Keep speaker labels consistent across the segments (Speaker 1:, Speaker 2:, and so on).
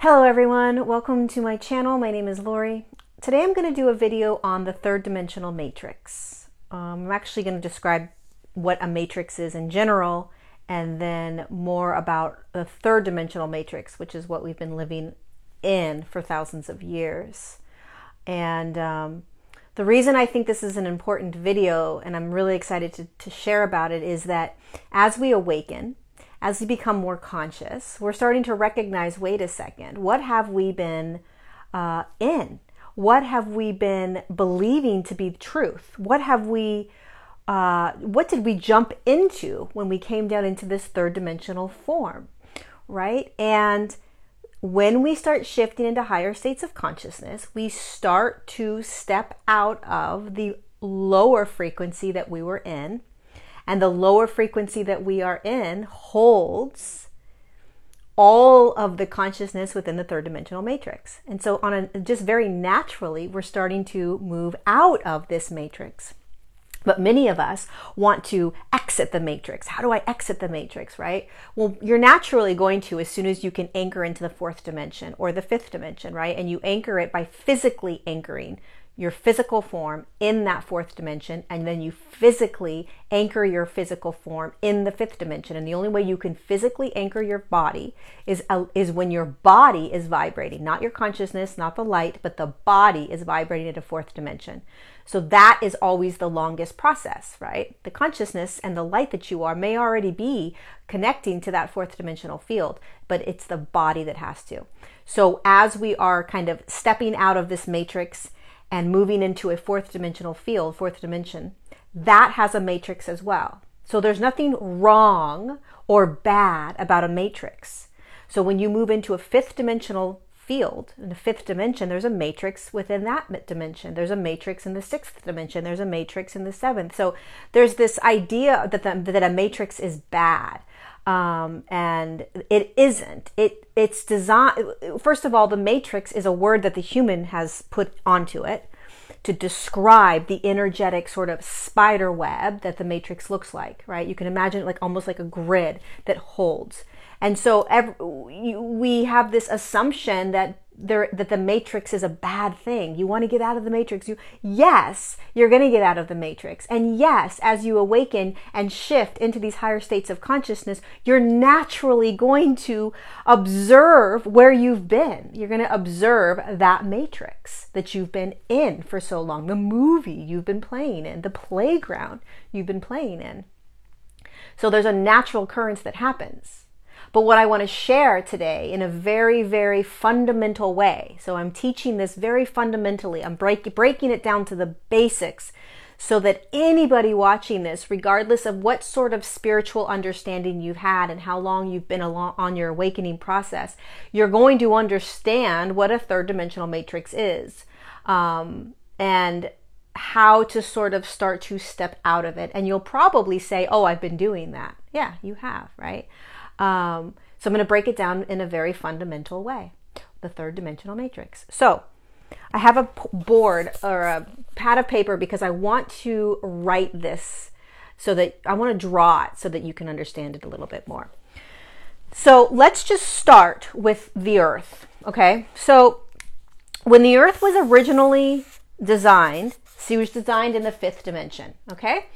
Speaker 1: Hello everyone, welcome to my channel. My name is Lori. Today I'm going to do a video on the third dimensional matrix. I'm actually going to describe what a matrix is in general and then more about the third dimensional matrix, which is what we've been living in for thousands of years. And the reason I think this is an important video and I'm really excited to share about it is that as we awaken, as we become more conscious, we're starting to recognize, wait a second, what have we been in? What have we been believing to be truth? What did we jump into when we came down into this third dimensional form, right? And when we start shifting into higher states of consciousness, we start to step out of the lower frequency that we were in. And the lower frequency that we are in holds all of the consciousness within the third dimensional matrix. And so just very naturally, we're starting to move out of this matrix. But many of us want to exit the matrix. How do I exit the matrix, right? Well, you're naturally going to as soon as you can anchor into the fourth dimension or the fifth dimension, right? And you anchor it by physically anchoring your physical form in that fourth dimension, and then you physically anchor your physical form in the fifth dimension. And the only way you can physically anchor your body is when your body is vibrating, not your consciousness, not the light, but the body is vibrating at a fourth dimension. So that is always the longest process, right? The consciousness and the light that you are may already be connecting to that fourth dimensional field, but it's the body that has to. So as we are kind of stepping out of this matrix and moving into a fourth dimensional field, fourth dimension, that has a matrix as well. So there's nothing wrong or bad about a matrix. So when you move into a fifth dimensional field, in the fifth dimension, there's a matrix within that dimension. There's a matrix in the sixth dimension. There's a matrix in the seventh. So there's this idea that a matrix is bad. And it isn't. It's designed. First of all, the matrix is a word that the human has put onto it to describe the energetic sort of spider web that the matrix looks like, right? You can imagine it like almost like a grid that holds. And so we have this assumption that the matrix is a bad thing. You want to get out of the matrix. Yes, you're going to get out of the matrix. And yes, as you awaken and shift into these higher states of consciousness, you're naturally going to observe where you've been. You're going to observe that matrix that you've been in for so long, the movie you've been playing in, the playground you've been playing in. So there's a natural occurrence that happens. But what I want to share today in a very, very fundamental way, so I'm teaching this very fundamentally, I'm breaking it down to the basics so that anybody watching this, regardless of what sort of spiritual understanding you've had and how long you've been along on your awakening process, you're going to understand what a third dimensional matrix is and how to sort of start to step out of it. And you'll probably say, oh, I've been doing that. Yeah, you have, right? So I'm going to break it down in a very fundamental way, the third dimensional matrix. So I have a board or a pad of paper because I want to write this so that I want to draw it so that you can understand it a little bit more. So let's just start with the earth. Okay. So when the earth was originally designed, she was designed in the fifth dimension. Okay.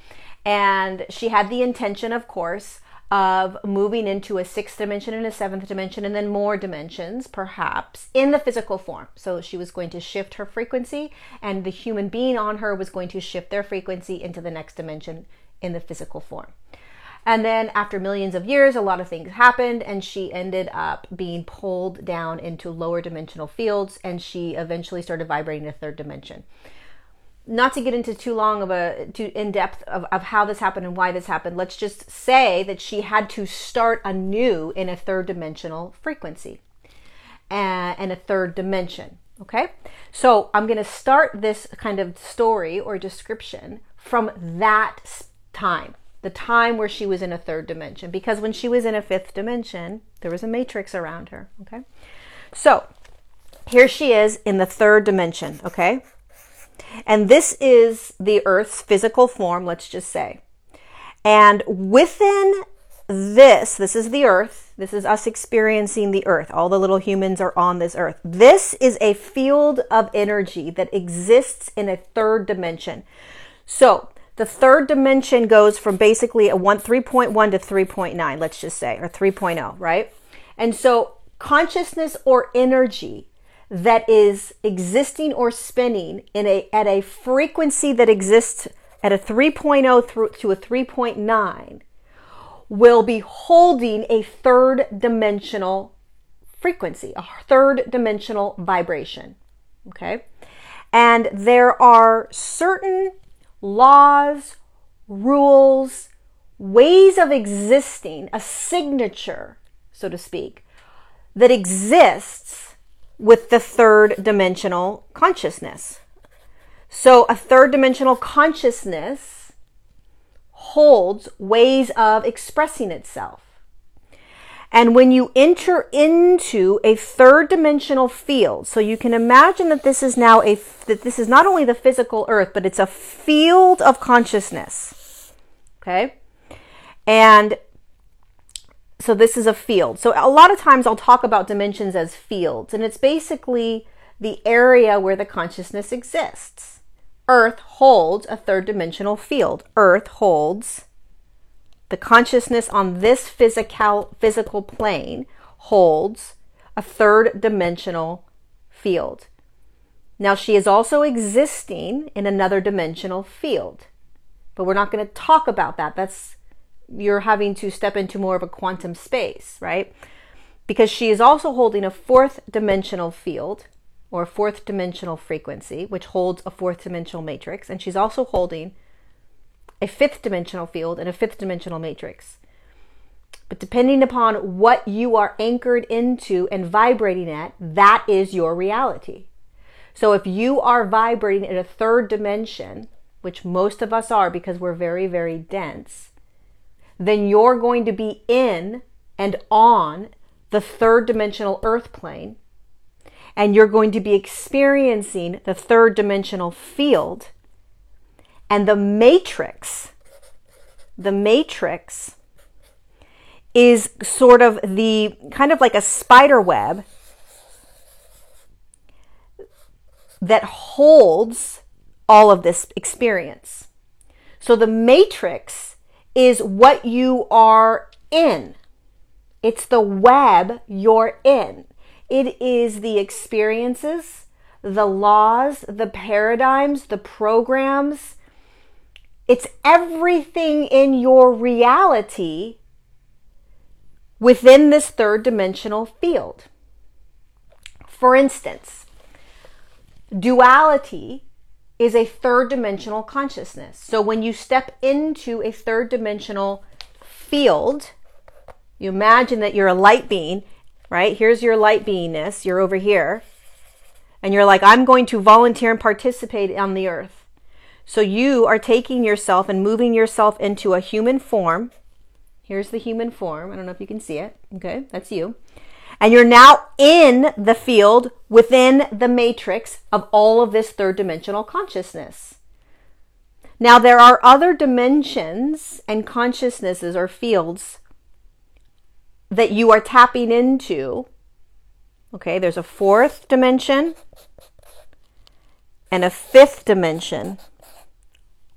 Speaker 1: And she had the intention, of course, of moving into a sixth dimension and a seventh dimension and then more dimensions, perhaps, in the physical form. So she was going to shift her frequency and the human being on her was going to shift their frequency into the next dimension in the physical form. And then after millions of years, a lot of things happened and she ended up being pulled down into lower dimensional fields and she eventually started vibrating in a third dimension. Not to get into too in-depth of how this happened and why this happened, let's just say that she had to start anew in a third dimensional frequency and a third dimension, okay? So I'm going to start this kind of story or description from that time, the time where she was in a third dimension, because when she was in a fifth dimension, there was a matrix around her, okay? So here she is in the third dimension, okay? And this is the Earth's physical form, let's just say. And within this is the earth. This is us experiencing the earth. All the little humans are on this earth. This is a field of energy that exists in a third dimension. So the third dimension goes from basically a 3.1 to 3.9, let's just say, or 3.0, right? And so consciousness or energy that is existing or spinning at a frequency that exists at a 3.0 through to a 3.9 will be holding a third dimensional frequency, a third dimensional vibration. Okay? And there are certain laws, rules, ways of existing, a signature, so to speak, that exists with the third dimensional consciousness. So a third dimensional consciousness holds ways of expressing itself. And when you enter into a third dimensional field, so you can imagine that this is now that this is not only the physical earth, but it's a field of consciousness. Okay? And so this is a field. So a lot of times I'll talk about dimensions as fields, and it's basically the area where the consciousness exists. Earth holds a third dimensional field. Earth holds the consciousness on this physical plane holds a third dimensional field. Now she is also existing in another dimensional field, but we're not going to talk about that. You're having to step into more of a quantum space, right? Because she is also holding a fourth dimensional field or a fourth dimensional frequency, which holds a fourth dimensional matrix. And she's also holding a fifth dimensional field and a fifth dimensional matrix. But depending upon what you are anchored into and vibrating at, that is your reality. So if you are vibrating at a third dimension, which most of us are because we're very, very dense, then you're going to be in and on the third dimensional earth plane, and you're going to be experiencing the third dimensional field. And the matrix is sort of the kind of like a spider web that holds all of this experience. So the matrix is what you are in. It's the web you're in. It is the experiences, the laws, the paradigms, the programs. It's everything in your reality within this third dimensional field. For instance, duality is a third dimensional consciousness. So when you step into a third dimensional field, you imagine that you're a light being, right? Here's your light beingness. You're over here. And you're like, I'm going to volunteer and participate on the earth. So you are taking yourself and moving yourself into a human form. Here's the human form. I don't know if you can see it. Okay, that's you. And you're now in the field within the matrix of all of this third dimensional consciousness. Now, there are other dimensions and consciousnesses or fields that you are tapping into. Okay, there's a fourth dimension and a fifth dimension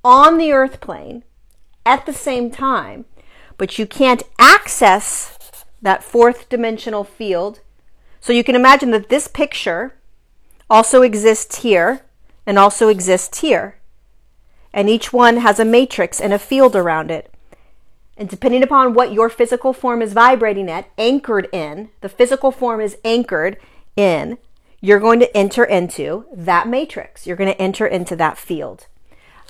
Speaker 1: on the earth plane at the same time, but you can't access that fourth dimensional field. So you can imagine that this picture also exists here and also exists here. And each one has a matrix and a field around it. And depending upon what your physical form is vibrating at, anchored in, the physical form is anchored in, you're going to enter into that matrix. You're going to enter into that field.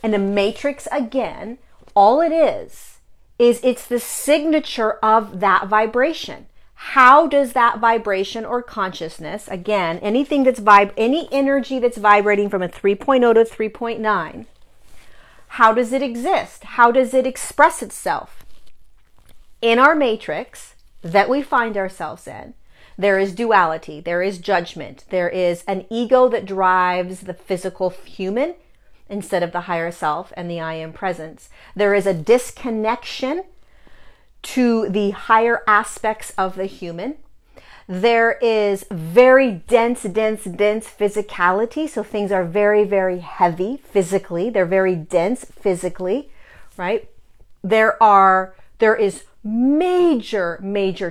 Speaker 1: And a matrix, again, all it is it's the signature of that vibration. How does that vibration or consciousness, again, anything that's any energy that's vibrating from a 3.0 to 3.9, how does it exist? How does it express itself? In our matrix that we find ourselves in, there is duality, there is judgment, there is an ego that drives the physical human instead of the higher self and the I am presence. There is a disconnection to the higher aspects of the human. There is very dense physicality. So things are very, very heavy physically. They're very dense physically, right? There is major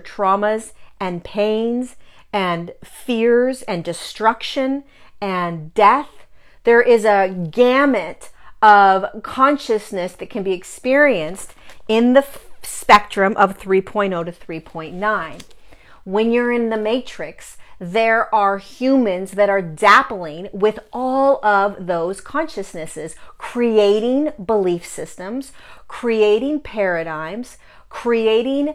Speaker 1: traumas and pains and fears and destruction and death. There is a gamut of consciousness that can be experienced in the spectrum of 3.0 to 3.9. When you're in the matrix, there are humans that are dappling with all of those consciousnesses, creating belief systems, creating paradigms, creating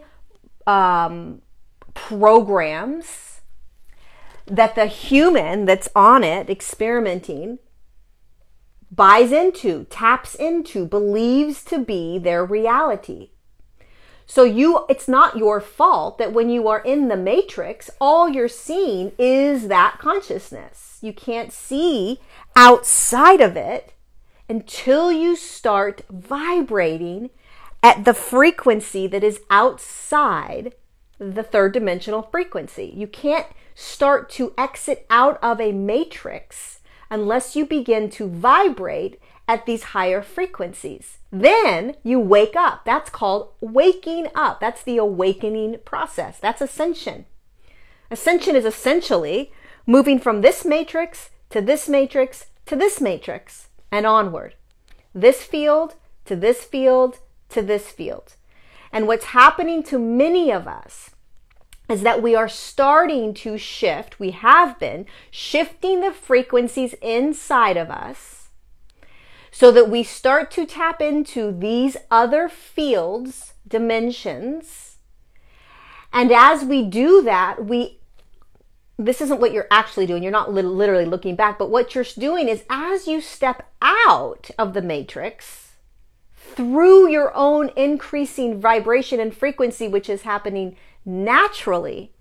Speaker 1: programs that the human that's on it experimenting buys into, taps into, believes to be their reality. So it's not your fault that when you are in the matrix, all you're seeing is that consciousness. You can't see outside of it until you start vibrating at the frequency that is outside the third dimensional frequency. You can't start to exit out of a matrix unless you begin to vibrate at these higher frequencies. Then you wake up. That's called waking up. That's the awakening process. That's ascension. Ascension is essentially moving from this matrix to this matrix to this matrix and onward. This field to this field to this field. And what's happening to many of us is that we are starting to shift. We have been shifting the frequencies inside of us so that we start to tap into these other fields, dimensions. And as we do that, this isn't what you're actually doing. You're not literally looking back, but what you're doing is as you step out of the matrix through your own increasing vibration and frequency, which is happening naturally,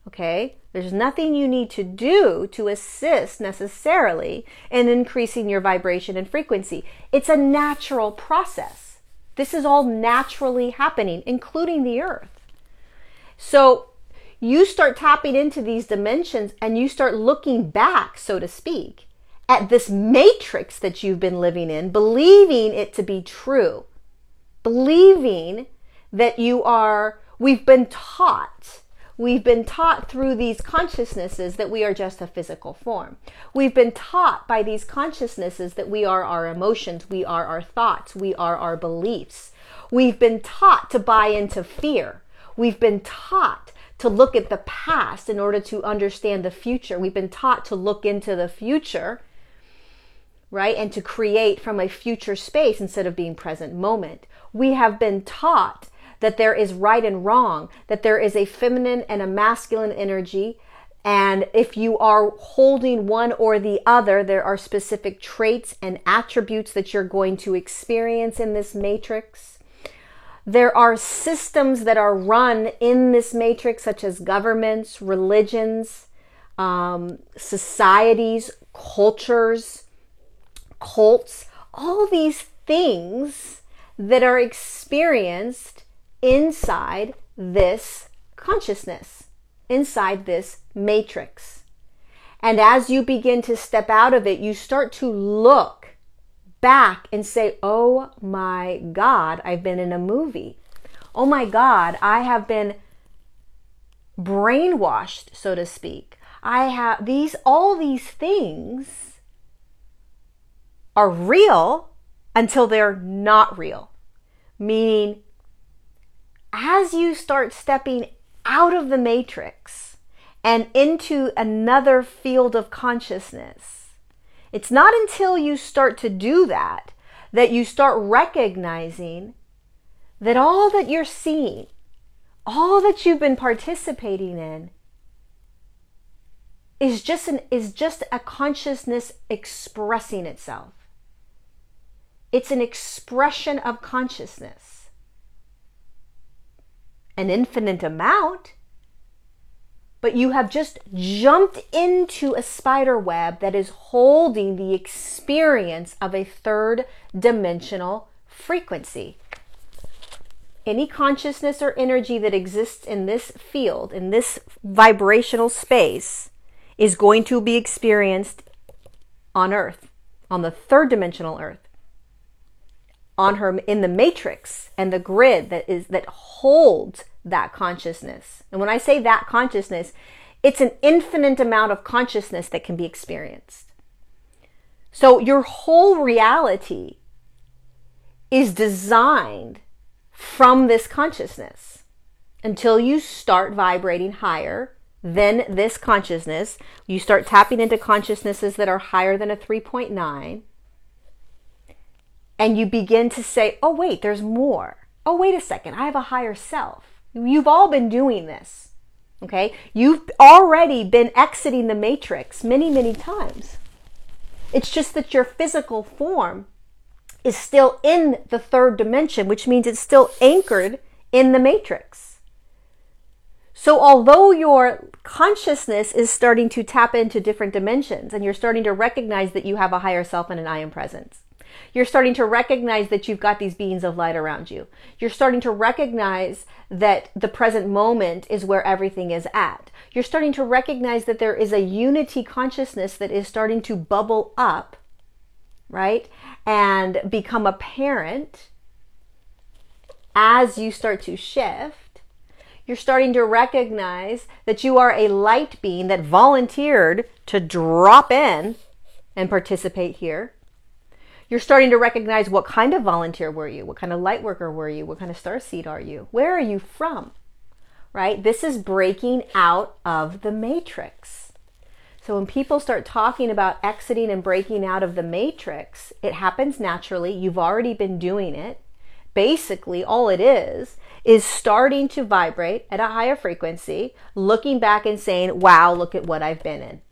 Speaker 1: okay? There's nothing you need to do to assist necessarily in increasing your vibration and frequency. It's a natural process. This is all naturally happening, including the earth. So you start tapping into these dimensions and you start looking back, so to speak, at this matrix that you've been living in, believing it to be true, believing that we've been taught through these consciousnesses that we are just a physical form. We've been taught by these consciousnesses that we are our emotions, we are our thoughts, we are our beliefs. We've been taught to buy into fear. We've been taught to look at the past in order to understand the future. We've been taught to look into the future, right? And to create from a future space instead of being present moment. We have been taught that there is right and wrong, that there is a feminine and a masculine energy. And if you are holding one or the other, there are specific traits and attributes that you're going to experience in this matrix. There are systems that are run in this matrix, such as governments, religions, societies, cultures, cults, all these things that are experienced inside this consciousness, inside this matrix. And as you begin to step out of it, you start to look back and say, oh my God, I've been in a movie. Oh my God, I have been brainwashed, so to speak. All these things are real until they're not real. Meaning, as you start stepping out of the matrix and into another field of consciousness, it's not until you start to do that you start recognizing that all that you're seeing, all that you've been participating in is just a consciousness expressing itself. It's an expression of consciousness. An infinite amount, but you have just jumped into a spider web that is holding the experience of a third dimensional frequency. any consciousness or energy that exists in this field, in this vibrational space, is going to be experienced on Earth, on the third dimensional Earth, on her, in the matrix and the grid that holds that consciousness. And when I say that consciousness, it's an infinite amount of consciousness that can be experienced. So your whole reality is designed from this consciousness until you start vibrating higher than this consciousness. You start tapping into consciousnesses that are higher than a 3.9. And you begin to say, oh, wait, there's more. Oh, wait a second, I have a higher self. You've all been doing this, okay? You've already been exiting the matrix many, many times. It's just that your physical form is still in the third dimension, which means it's still anchored in the matrix. So although your consciousness is starting to tap into different dimensions and you're starting to recognize that you have a higher self and an I am presence, you're starting to recognize that you've got these beings of light around you. You're starting to recognize that the present moment is where everything is at. You're starting to recognize that there is a unity consciousness that is starting to bubble up, right? And become apparent as you start to shift. You're starting to recognize that you are a light being that volunteered to drop in and participate here. You're starting to recognize what kind of volunteer were you? What kind of light worker were you? What kind of starseed are you? Where are you from? Right? This is breaking out of the matrix. So when people start talking about exiting and breaking out of the matrix, it happens naturally. You've already been doing it. Basically, all it is starting to vibrate at a higher frequency, looking back and saying, wow, look at what I've been in.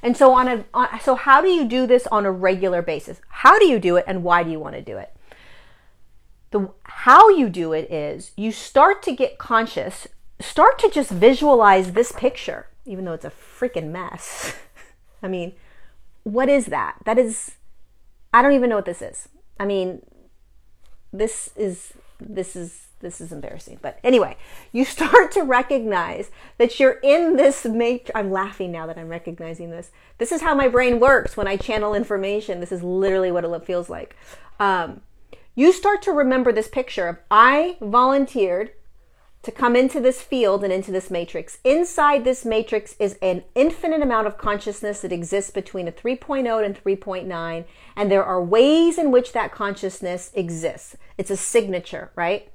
Speaker 1: And so so how do you do this on a regular basis? How do you do it and why do you want to do it? How you do it is you start to get conscious, start to just visualize this picture, even though it's a freaking mess. I mean, what is that? I don't even know what this is. I mean, this is embarrassing. But anyway, you start to recognize that you're in this matrix. I'm laughing now that I'm recognizing this. This is how my brain works when I channel information. This is literally what it feels like. You start to remember this picture of I volunteered to come into this field and into this matrix. Inside this matrix is an infinite amount of consciousness that exists between a 3.0 and 3.9. And there are ways in which that consciousness exists. It's a signature, right?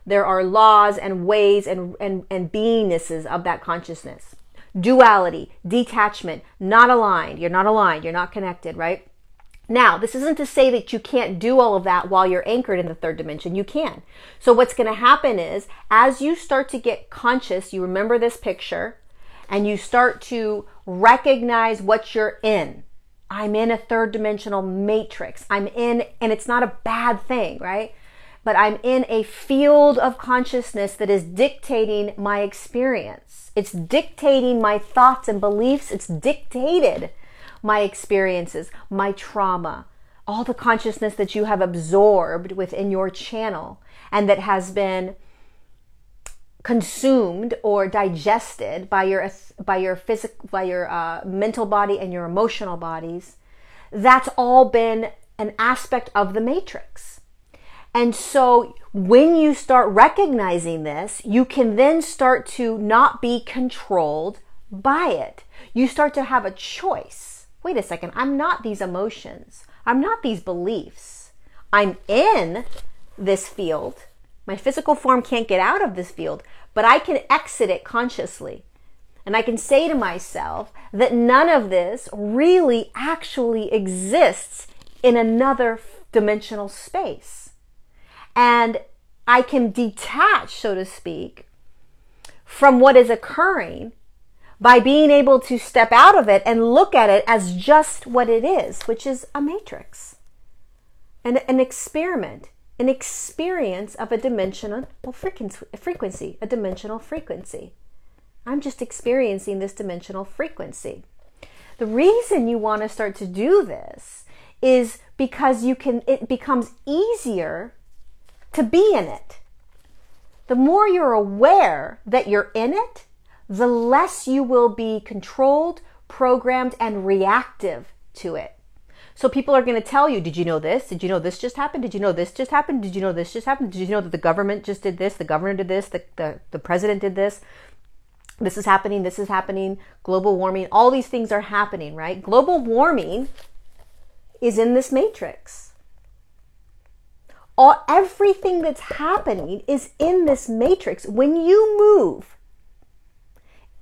Speaker 1: There are laws and ways and beingnesses of that consciousness. Duality, detachment, not aligned. You're not aligned. You're not connected, right? Now, this isn't to say that you can't do all of that while you're anchored in the third dimension. You can. So what's going to happen is as you start to get conscious, you remember this picture and you start to recognize what you're in. I'm in a third dimensional matrix. I'm in, and it's not a bad thing, right? But I'm in a field of consciousness that is dictating my experience. It's dictating my thoughts and beliefs. It's dictated my experiences, my trauma, all the consciousness that you have absorbed within your channel and that has been consumed or digested by your mental body and your emotional bodies. That's all been an aspect of the matrix. And so when you start recognizing this, you can then start to not be controlled by it. You start to have a choice. Wait a second, I'm not these emotions. I'm not these beliefs. I'm in this field. My physical form can't get out of this field, but I can exit it consciously. And I can say to myself that none of this really actually exists in another dimensional space. And I can detach, so to speak, from what is occurring by being able to step out of it and look at it as just what it is, which is a matrix, an experiment, an experience of a dimensional frequency, a dimensional frequency. I'm just experiencing this dimensional frequency. The reason you want to start to do this is because it becomes easier to be in it. the more you're aware that you're in it, the less you will be controlled, programmed, and reactive to it. So people are going to tell you, did you know this? Did you know this just happened? Did you know this just happened? Did you know this just happened? Did you know that the government just did this? The governor did this? The president did this? This is happening. This is happening. Global warming. All these things are happening, right? Global warming is in this matrix. Everything that's happening is in this matrix. When you move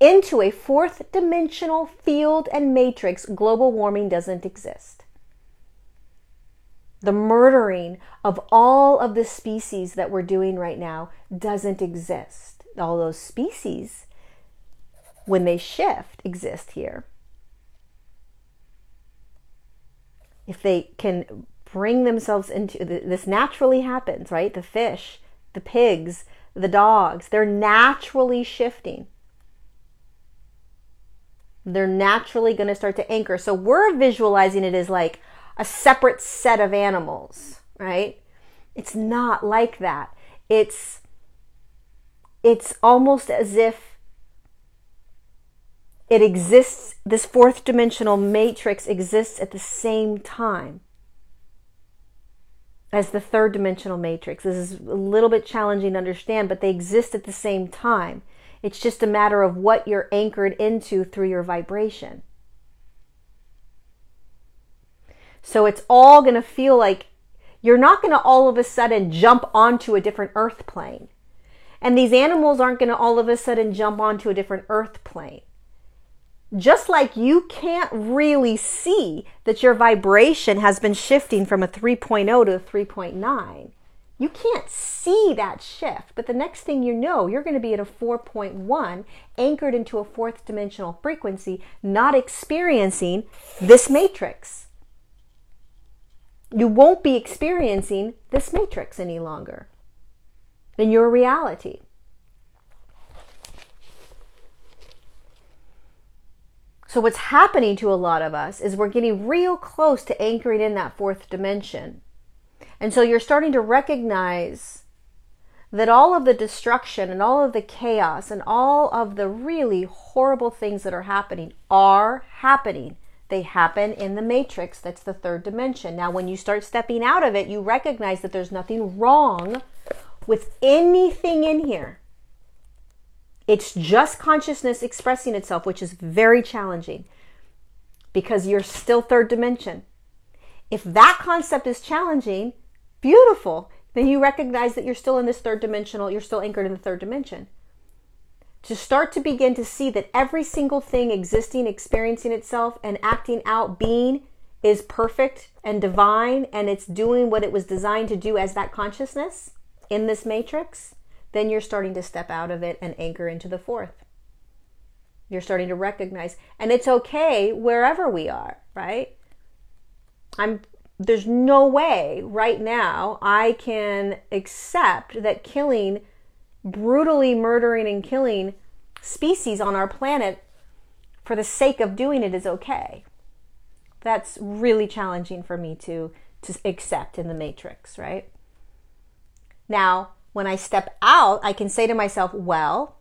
Speaker 1: into a fourth dimensional field and matrix, global warming doesn't exist. The murdering of all of the species that we're doing right now doesn't exist. All those species, when they shift, exist here. If they can bring themselves into this, naturally happens, right? The fish, the pigs, the dogs, they're naturally shifting. They're naturally going to start to anchor. So we're visualizing it as like a separate set of animals, right? It's not like that. It's almost as if it exists, this fourth dimensional matrix exists at the same time as the third dimensional matrix. This is a little bit challenging to understand, but they exist at the same time. It's just a matter of what you're anchored into through your vibration. So it's all going to feel like you're not going to all of a sudden jump onto a different earth plane. And these animals aren't going to all of a sudden jump onto a different earth plane. Just like you can't really see that your vibration has been shifting from a 3.0 to a 3.9. You can't see that shift, but the next thing you know, you're going to be at a 4.1, anchored into a fourth dimensional frequency, not experiencing this matrix. You won't be experiencing this matrix any longer in your reality. So what's happening to a lot of us is we're getting real close to anchoring in that fourth dimension. And so you're starting to recognize that all of the destruction and all of the chaos and all of the really horrible things that are happening are happening. They happen in the matrix. That's the third dimension. Now, when you start stepping out of it, you recognize that there's nothing wrong with anything in here. It's just consciousness expressing itself, which is very challenging because you're still third dimension. If that concept is challenging, beautiful. Then you recognize that you're still in this third dimensional, you're still anchored in the third dimension. To start to begin to see that every single thing existing, experiencing itself, and acting out, being, is perfect and divine, and it's doing what it was designed to do as that consciousness in this matrix, then you're starting to step out of it and anchor into the fourth. You're starting to recognize, and it's okay wherever we are, right? There's no way right now I can accept that killing, brutally murdering and killing species on our planet for the sake of doing it is okay. That's really challenging for me to accept in the matrix, right? Now, when I step out, I can say to myself, well,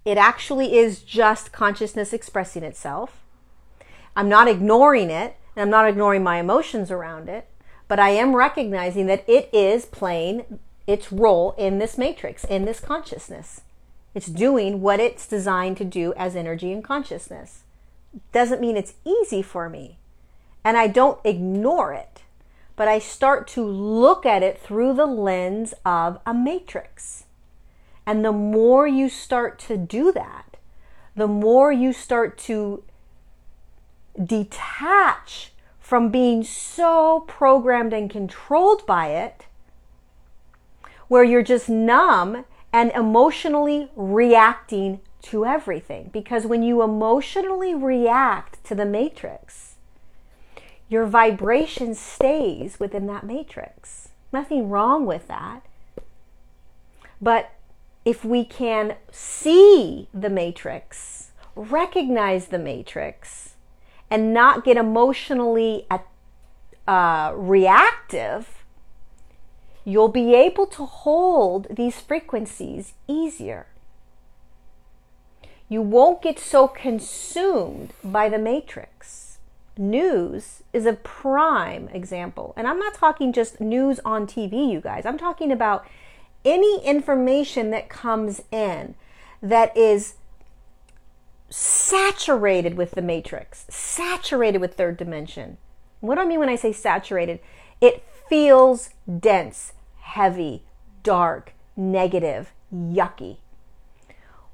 Speaker 1: it actually is just consciousness expressing itself. I'm not ignoring it, and I'm not ignoring my emotions around it, but I am recognizing that it is playing its role in this matrix, in this consciousness. It's doing what it's designed to do as energy and consciousness. Doesn't mean it's easy for me, and I don't ignore it. But I start to look at it through the lens of a matrix. And the more you start to do that, the more you start to detach from being so programmed and controlled by it, where you're just numb and emotionally reacting to everything. Because when you emotionally react to the matrix, your vibration stays within that matrix. Nothing wrong with that. But if we can see the matrix, recognize the matrix, and not get emotionally reactive, you'll be able to hold these frequencies easier. You won't get so consumed by the matrix. News is a prime example. And I'm not talking just news on TV, you guys. I'm talking about any information that comes in that is saturated with the matrix, saturated with third dimension. What do I mean when I say saturated? It feels dense, heavy, dark, negative, yucky.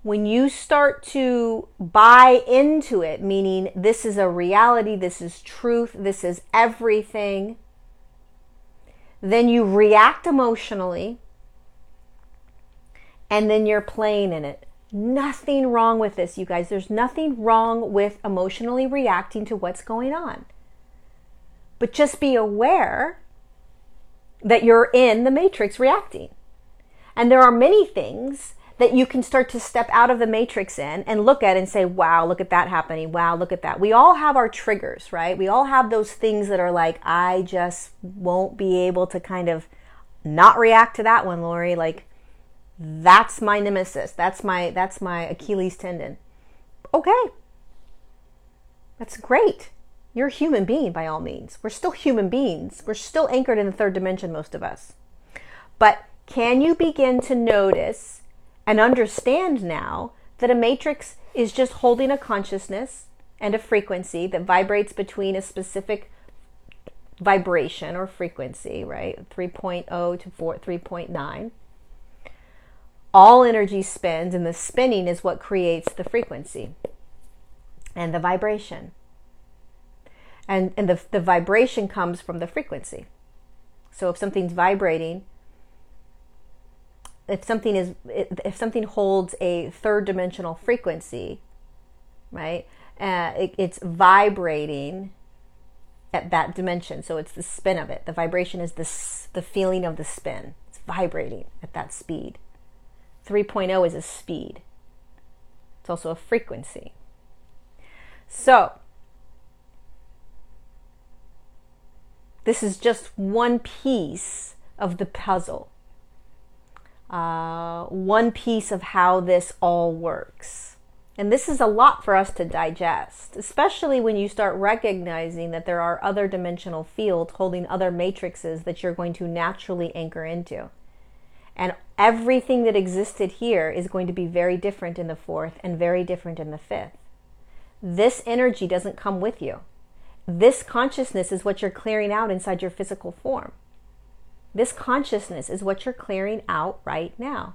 Speaker 1: When you start to buy into it, meaning this is a reality, this is truth, this is everything, then you react emotionally, and then you're playing in it. Nothing wrong with this, you guys. There's nothing wrong with emotionally reacting to what's going on. But just be aware that you're in the matrix reacting. And there are many things that you can start to step out of the matrix in and look at and say, wow, look at that happening. Wow, look at that. We all have our triggers, right? We all have those things that are like, I just won't be able to kind of not react to that one, Lori. Like, that's my nemesis. That's my Achilles tendon. Okay. That's great. You're a human being by all means. We're still human beings. We're still anchored in the third dimension, most of us. But can you begin to notice and understand now that a matrix is just holding a consciousness and a frequency that vibrates between a specific vibration or frequency, right? 3.0 to 3.9. All energy spins, and the spinning is what creates the frequency and the vibration. And the vibration comes from the frequency. So if something's vibrating, if something holds a third dimensional frequency, right, it's vibrating at that dimension. So it's the spin of it. The vibration is the feeling of the spin. It's vibrating at that speed. 3.0 is a speed. It's also a frequency. So this is just one piece of the puzzle. One piece of how this all works. And this is a lot for us to digest, especially when you start recognizing that there are other dimensional fields holding other matrices that you're going to naturally anchor into. And everything that existed here is going to be very different in the fourth and very different in the fifth. This energy doesn't come with you. This consciousness is what you're clearing out inside your physical form. This consciousness is what you're clearing out right now.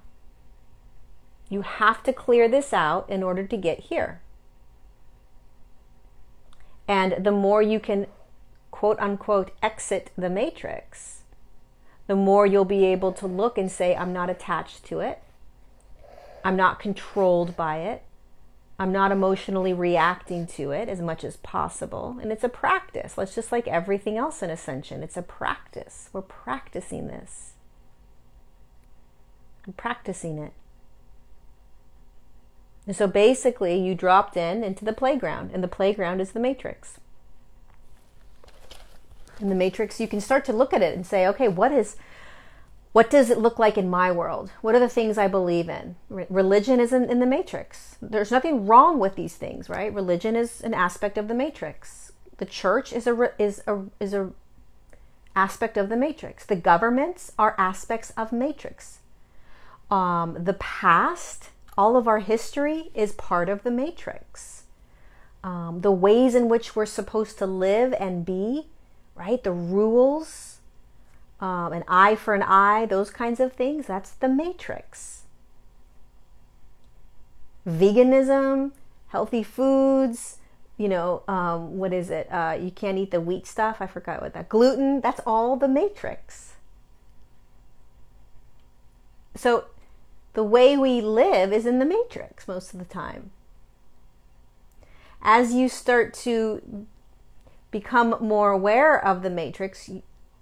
Speaker 1: You have to clear this out in order to get here. And the more you can, quote unquote, exit the matrix, the more you'll be able to look and say, I'm not attached to it. I'm not controlled by it. I'm not emotionally reacting to it as much as possible. And it's a practice. It's just like everything else in Ascension. It's a practice. We're practicing this. I'm practicing it. And so basically you dropped into the playground, and the playground is the matrix. In the matrix, you can start to look at it and say, okay, what does it look like in my world? What are the things I believe in? Religion is in the matrix. There's nothing wrong with these things, right? Religion is an aspect of the matrix. The church is a aspect of the matrix. The governments are aspects of matrix. The past, all of our history is part of the matrix. The ways in which we're supposed to live and be, right? The rules, an eye for an eye, those kinds of things, that's the matrix. Veganism, healthy foods, what is it? You can't eat the wheat stuff. I forgot what that. Gluten, that's all the matrix. So the way we live is in the matrix most of the time. As you start to become more aware of the matrix,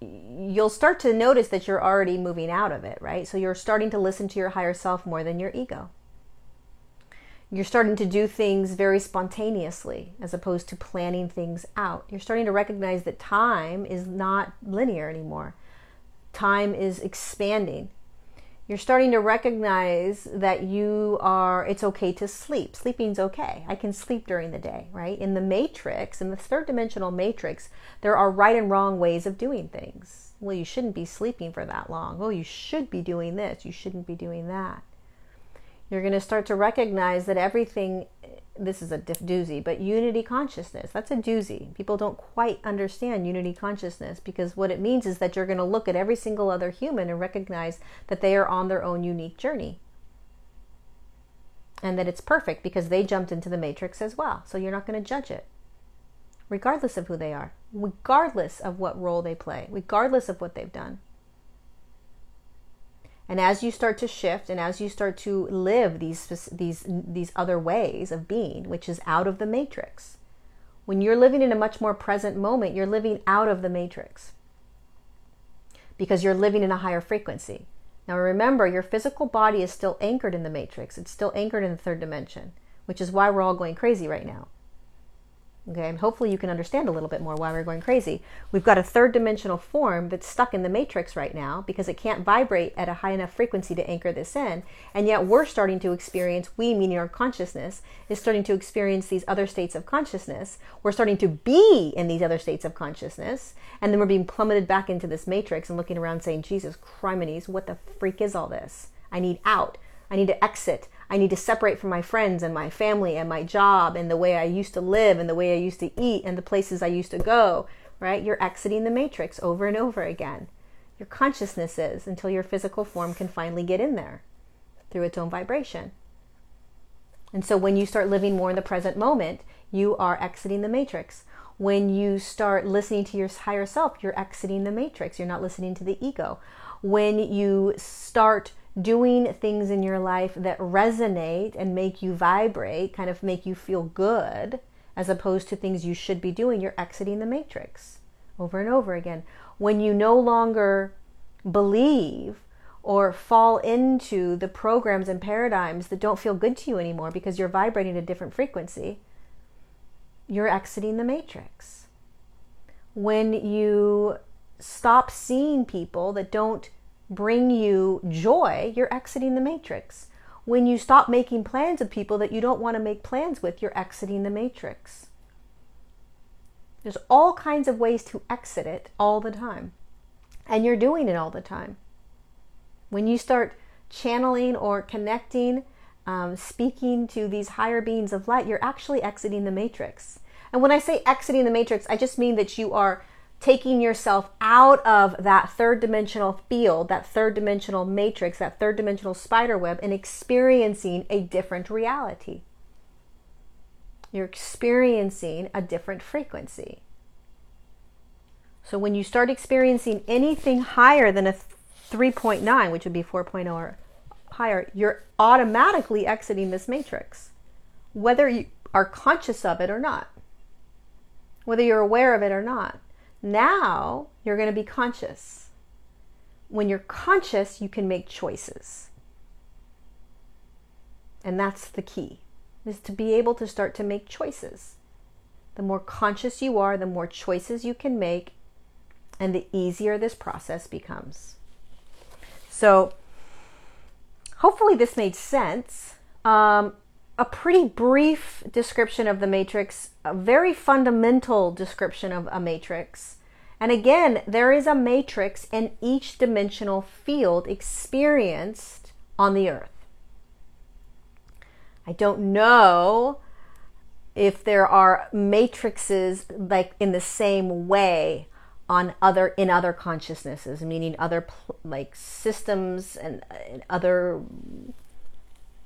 Speaker 1: you'll start to notice that you're already moving out of it, right? So you're starting to listen to your higher self more than your ego. You're starting to do things very spontaneously as opposed to planning things out. You're starting to recognize that time is not linear anymore. time is expanding. You're starting to recognize that it's okay to sleep. Sleeping's okay. I can sleep during the day, right? In the matrix, in the third dimensional matrix, there are right and wrong ways of doing things. Well, you shouldn't be sleeping for that long. Oh, you should be doing this. You shouldn't be doing that. You're going to start to recognize that everything, this is a doozy, but unity consciousness, that's a doozy. People don't quite understand unity consciousness, because what it means is that you're going to look at every single other human and recognize that they are on their own unique journey. And that it's perfect because they jumped into the matrix as well. So you're not going to judge it, regardless of who they are, regardless of what role they play, regardless of what they've done. And as you start to shift and as you start to live these other ways of being, which is out of the matrix, when you're living in a much more present moment, you're living out of the matrix because you're living in a higher frequency. Now remember, your physical body is still anchored in the matrix. It's still anchored in the third dimension, which is why we're all going crazy right now. Okay, and hopefully you can understand a little bit more why we're going crazy. We've got a third dimensional form that's stuck in the matrix right now because it can't vibrate at a high enough frequency to anchor this in. And yet we're starting to experience, we meaning our consciousness, is starting to experience these other states of consciousness. We're starting to be in these other states of consciousness. And then we're being plummeted back into this matrix and looking around saying, Jesus Christ, what the freak is all this? I need out. I need to exit. I need to separate from my friends and my family and my job and the way I used to live and the way I used to eat and the places I used to go, right? You're exiting the matrix over and over again. Your consciousness is, until your physical form can finally get in there through its own vibration. And so when you start living more in the present moment, you are exiting the matrix. When you start listening to your higher self, you're exiting the matrix. You're not listening to the ego. When you start doing things in your life that resonate and make you vibrate, kind of make you feel good, as opposed to things you should be doing, you're exiting the matrix over and over again. When you no longer believe or fall into the programs and paradigms that don't feel good to you anymore because you're vibrating at a different frequency, you're exiting the matrix. When you stop seeing people that don't bring you joy, you're exiting the matrix. When you stop making plans with people that you don't want to make plans with, you're exiting the matrix. There's all kinds of ways to exit it all the time. And you're doing it all the time. When you start channeling or connecting, speaking to these higher beings of light, you're actually exiting the matrix. And when I say exiting the matrix, I just mean that you are taking yourself out of that third dimensional field, that third dimensional matrix, that third dimensional spider web, and experiencing a different reality. You're experiencing a different frequency. So when you start experiencing anything higher than a 3.9, which would be 4.0 or higher, you're automatically exiting this matrix, whether you are conscious of it or not, whether you're aware of it or not. Now you're going to be conscious. When you're conscious, you can make choices. And that's the key, is to be able to start to make choices. The more conscious you are, the more choices you can make, and the easier this process becomes. So hopefully this made sense. A pretty brief description of the matrix, a very fundamental description of a matrix. And again, there is a matrix in each dimensional field experienced on the earth. I don't know if there are matrices like in the same way in other consciousnesses, meaning other like systems and other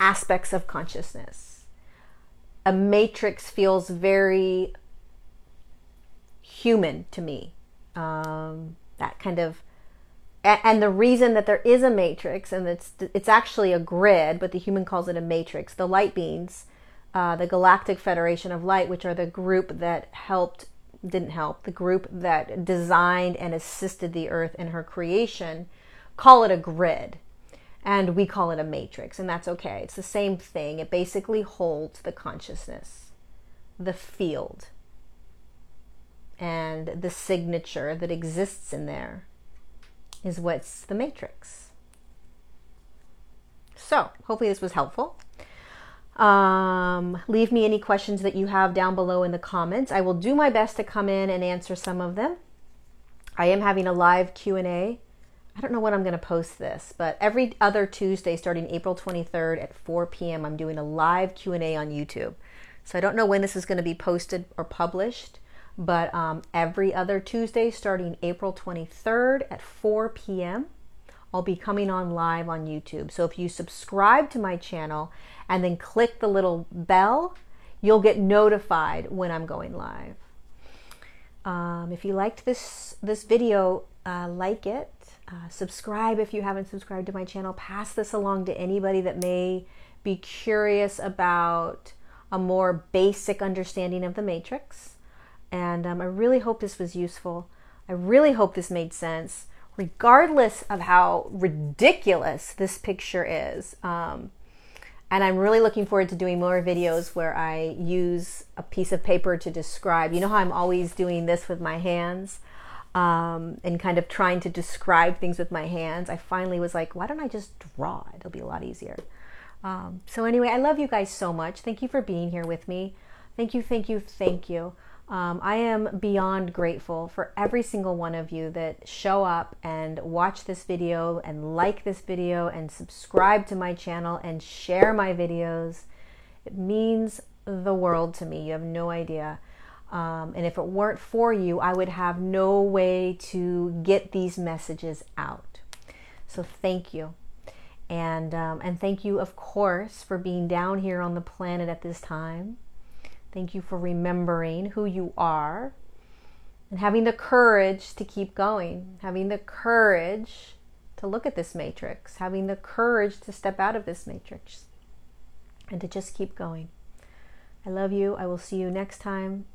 Speaker 1: aspects of consciousness. A matrix feels very human to me. That kind of, and the reason that there is a matrix, and it's actually a grid, but the human calls it a matrix. The light beings, the Galactic Federation of Light, which are the group that the group that designed and assisted the Earth in her creation, call it a grid. And we call it a matrix, and that's okay. It's the same thing. It basically holds the consciousness, the field, and the signature that exists in there. is what's the matrix. So hopefully this was helpful. Leave me any questions that you have down below in the comments. I will do my best to come in and answer some of them. I am having a live Q&A. I don't know when I'm going to post this, but every other Tuesday starting April 23rd at 4 p.m. I'm doing a live Q&A on YouTube. So I don't know when this is going to be posted or published, but every other Tuesday starting April 23rd at 4 p.m. I'll be coming on live on YouTube. So if you subscribe to my channel and then click the little bell, you'll get notified when I'm going live. If you liked this video, like it. Subscribe if you haven't subscribed to my channel. Pass this along to anybody that may be curious about a more basic understanding of the matrix. And I really hope this was useful. I really hope this made sense, regardless of how ridiculous this picture is. And I'm really looking forward to doing more videos where I use a piece of paper to describe. You know how I'm always doing this with my hands and kind of trying to describe things with my hands? I finally was like, why don't I just draw it? It'll be a lot easier. So anyway, I love you guys so much. Thank you for being here with me. Thank you, thank you, thank you. I am beyond grateful for every single one of you that show up and watch this video and like this video and subscribe to my channel and share my videos. It means the world to me. You have no idea. And if it weren't for you, I would have no way to get these messages out. So thank you. And thank you, of course, for being down here on the planet at this time. Thank you for remembering who you are and having the courage to keep going, having the courage to look at this matrix, having the courage to step out of this matrix and to just keep going. I love you. I will see you next time.